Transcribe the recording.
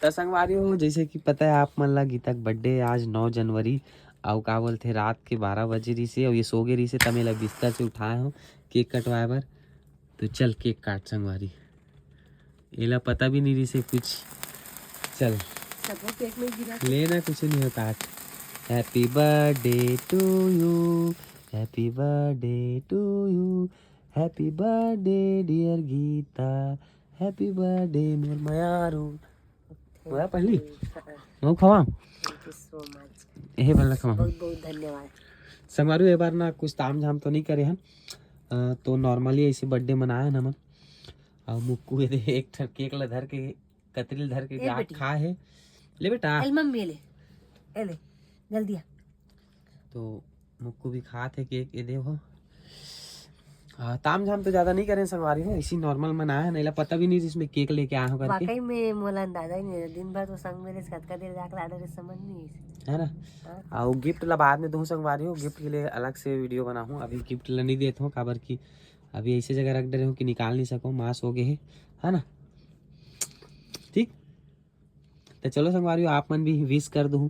तो संगवारी हो जैसे कि पता है आप मन ला गीता का बर्थडे आज 9 जनवरी और का बोलते रात के 12 बजे रही से और ये सो गे रही से तब ला बिस्तर से उठाए हो केक कटवाए बर। तो चल केक काट संगवारी, एला पता भी नहीं रही से कुछ। चल सबको केक में गिरा लेना कुछ नहीं हो काट। Happy birthday to you, happy birthday to you, happy birthday dear Geeta, happy birthday मोर मयारू। बोला पहली मैं खवा थैंक यू सो मच, यही भला खवा। बहुत बहुत धन्यवाद। संगवारी ये बार ना कुछ ताम झाम तो नहीं करे हैं, तो नॉर्मली ऐसे बर्थडे मनाया ना मन। और मुक्कू ये एक केक ला धर के कतरी धर के आग खा है। ले बेटा एल मम्मी ले जल्दी आ। तो मुक्कू भी खा थे केक ये देखो। ताम झाम तो ज्यादा नहीं करें संगवारी हो, इसी नॉर्मल मनाया है, नहीं पता भी नहीं इसमें केक लेके आया हो करके। वाकई में मोला अंदाजा ही नहीं, दिन भर तो संग मेरे कतका देर जाकर आडर समझ नहीं है ना। और गिफ्ट ला बाद में दूँ संगवारी हो, गिफ्ट के लिए अलग से वीडियो बना हूँ, अभी गिफ्ट ला नहीं देता हूँ काबर की अभी ऐसे जगह रख दे हूँ कि निकाल नहीं सको, मास हो गए है ना। ठीक तो चलो संगवारी आप मन भी विश कर दूँ।